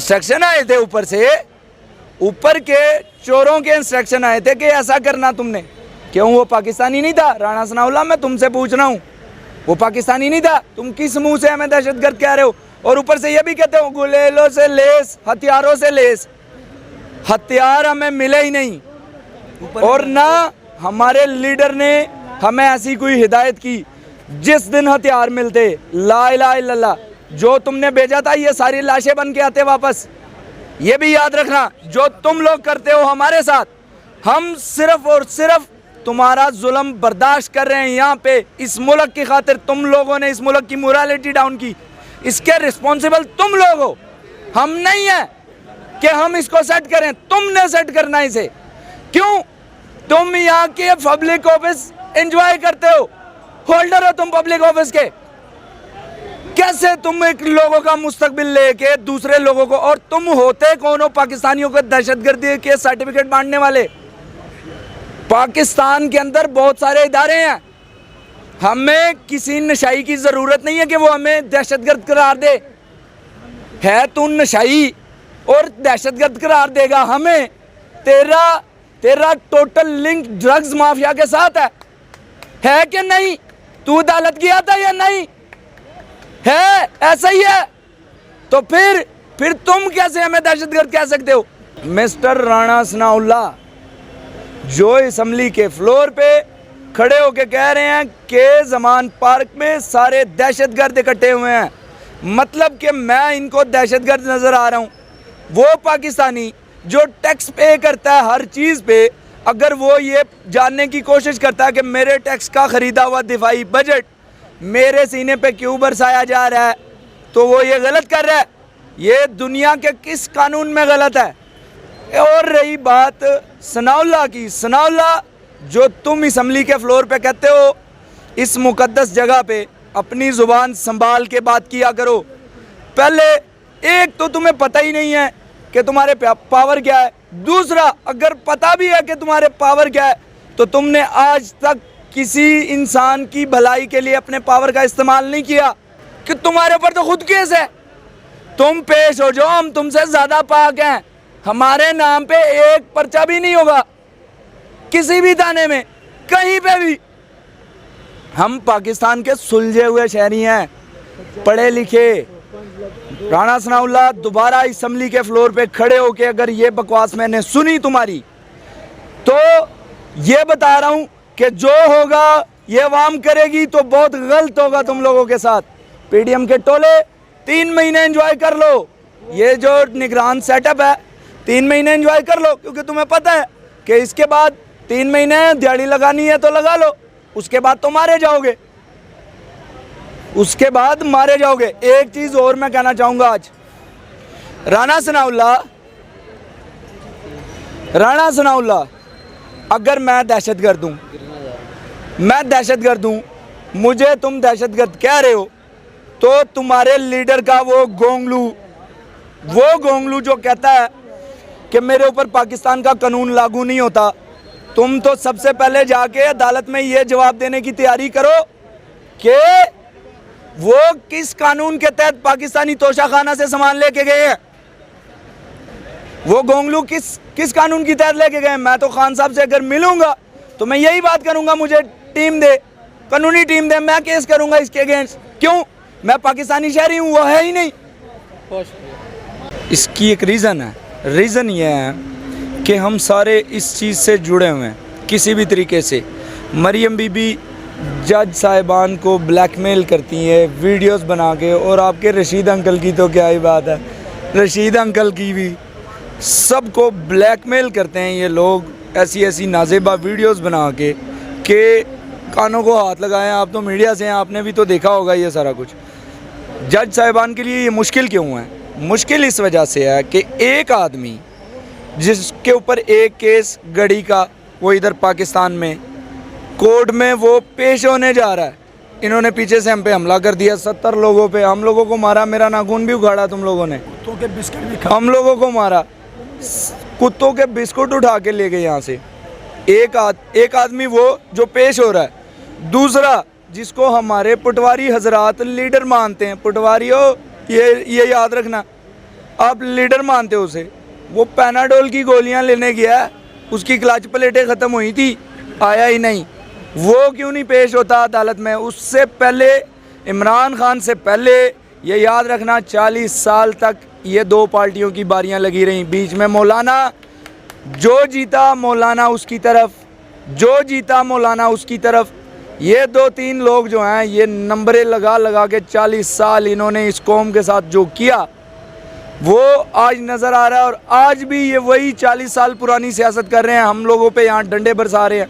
Instruction आए थे ऊपर से, ऊपर के चोरों के इंस्ट्रक्शन आए थे कि ऐसा करना तुमने। क्यों? वो पाकिस्तानी नहीं था? राणा सनाउल्लाह, मैं तुमसे पूछ रहा हूँ, वो पाकिस्तानी नहीं था? तुम किस मुंह से हमें दहशतगर्द कह रहे हो? और ऊपर से ये भी कहते हो गुलेलों से लेस, हथियारों से लेस। हथियार हमें मिले ही नहीं, और ना हमारे लीडर ने हमें ऐसी कोई हिदायत की। जिस दिन हथियार मिलते, ला इलाहा इल्लल्लाह, जो तुमने भेजा था ये सारी लाशें बन के आते वापस। ये भी याद रखना, जो तुम लोग करते हो हमारे साथ, हम सिर्फ और सिर्फ तुम्हारा जुल्म बर्दाश्त कर रहे हैं यहाँ पे, इस मुल्क की खातिर। तुम लोगों ने इस मुल्क की मोरालिटी डाउन की, इसके रिस्पॉन्सिबल तुम लोग हो, हम नहीं है कि हम इसको सेट करें। तुमने सेट करना इसे। क्यों? तुम यहाँ के पब्लिक ऑफिस एंजॉय करते हो, होल्डर हो तुम पब्लिक ऑफिस के। कैसे तुम एक लोगों का मुस्तकबिल लेके दूसरे लोगों को, और तुम होते कौन हो पाकिस्तानियों को दहशतगर्दी के सर्टिफिकेट बांटने वाले? पाकिस्तान के अंदर बहुत सारे इदारे हैं, हमें किसी नशाई की जरूरत नहीं है कि वो हमें दहशतगर्द करार दे। है तू नशाई और दहशतगर्द करार देगा हमें? तेरा टोटल लिंक ड्रग्स माफिया के साथ है कि नहीं? तू अदालत गया था या नहीं? है, ऐसा ही है। तो फिर तुम कैसे हमें दहशतगर्द कह सकते हो? मिस्टर राणा सनाउल्लाह, जो असम्बली के फ्लोर पे खड़े होके कह रहे हैं कि जमान पार्क में सारे दहशतगर्द इकट्ठे हुए हैं, मतलब कि मैं इनको दहशतगर्द नजर आ रहा हूं। वो पाकिस्तानी जो टैक्स पे करता है हर चीज़ पे, अगर वो ये जानने की कोशिश करता है कि मेरे टैक्स का ख़रीदा हुआ दिफाई बजट मेरे सीने पे क्यों बरसाया जा रहा है, तो वो ये गलत कर रहा है। ये दुनिया के किस कानून में गलत है? और रही बात सनाउल्लाह की, सनाउल्लाह जो तुम असम्बली के फ्लोर पे कहते हो, इस मुकद्दस जगह पे अपनी ज़ुबान संभाल के बात किया करो। पहले एक तो तुम्हें पता ही नहीं है कि तुम्हारे पावर क्या है, दूसरा अगर पता भी है कि तुम्हारे पावर क्या है तो तुमने आज तक किसी इंसान की भलाई के लिए अपने पावर का इस्तेमाल नहीं किया। कि तुम्हारे ऊपर तो खुद केस है, तुम पेश हो जाओ, हम तुमसे ज़्यादा पाक हैं। हमारे नाम पे एक पर्चा भी नहीं होगा किसी भी थाने में, कहीं पे भी। हम पाकिस्तान के सुलझे हुए शहरी हैं, पढ़े लिखे। राणा सनाउल्लाह, दोबारा असम्बली के फ्लोर पे खड़े होके अगर ये बकवास मैंने सुनी तुम्हारी, तो ये बता रहा हूं कि जो होगा ये अवाम करेगी तो बहुत गलत होगा तुम लोगों के साथ। पीडीएम के टोले 3 महीने एंजॉय कर लो, ये जो निगरान सेटअप है 3 महीने एंजॉय कर लो, क्योंकि तुम्हें पता है कि इसके बाद 3 महीने दिहाड़ी लगानी है तो लगा लो, उसके बाद तो मारे जाओगे, उसके बाद मारे जाओगे। एक चीज और मैं कहना चाहूंगा, आज राणा सनाउल्लाह, अगर मैं दहशतगर्द हूं, मुझे तुम दहशतगर्द कह रहे हो, तो तुम्हारे लीडर का वो गोंगलू जो कहता है कि मेरे ऊपर पाकिस्तान का कानून लागू नहीं होता, तुम तो सबसे पहले जाके अदालत में ये जवाब देने की तैयारी करो कि वो किस कानून के तहत पाकिस्तानी तोशाखाना से सामान लेके गए हैं। वो गोंगलू किस कानून की तहत लेके गए? मैं तो खान साहब से अगर मिलूंगा तो मैं यही बात करूंगा, मुझे टीम दे, कानूनी टीम दे, मैं केस करूंगा इसके अगेंस्ट। क्यों? मैं पाकिस्तानी शहरी हूं, वो है ही नहीं। इसकी एक रीज़न ये है कि हम सारे इस चीज़ से जुड़े हुए हैं किसी भी तरीके से। मरियम बीबी जज साहिबान को ब्लैकमेल करती हैं वीडियोस बना के, और आपके रशीद अंकल की तो क्या ही बात है, रशीद अंकल की भी, सबको ब्लैकमेल करते हैं ये लोग ऐसी नाजेबा वीडियोस बना के कि कानों को हाथ लगाएं। आप तो मीडिया से हैं, आपने भी तो देखा होगा ये सारा कुछ। जज साहिबान के लिए ये मुश्किल क्यों है? मुश्किल इस वजह से है कि एक आदमी जिसके ऊपर एक केस गड़ी का, वो इधर पाकिस्तान में कोर्ट में वो पेश होने जा रहा है, इन्होंने पीछे से हम पे हमला कर दिया, 70 लोगों पे, हम लोगों को मारा, मेरा नाखून भी उखाड़ा तुम लोगों ने, कुत्तों के बिस्कुट भी हम लोगों को मारा, कुत्तों के बिस्कुट उठा के ले गए यहाँ से। एक आदमी वो जो पेश हो रहा है, दूसरा जिसको हमारे पटवारी हजरात लीडर मानते हैं। पटवारी हो, ये याद रखना, आप लीडर मानते हो उसे, वो पैनाडोल की गोलियां लेने गया, उसकी क्लच प्लेटें ख़त्म हुई थी, आया ही नहीं। वो क्यों नहीं पेश होता अदालत में? उससे पहले, इमरान खान से पहले, ये याद रखना, 40 साल तक ये दो पार्टियों की बारियां लगी रहीं। बीच में मौलाना, जो जीता मौलाना उसकी तरफ, जो जीता मौलाना उसकी तरफ। ये 2-3 लोग जो हैं, ये नंबरें लगा लगा के 40 साल इन्होंने इस कौम के साथ जो किया वो आज नज़र आ रहा है। और आज भी ये वही 40 साल पुरानी सियासत कर रहे हैं, हम लोगों पे यहाँ डंडे बरसा रहे हैं।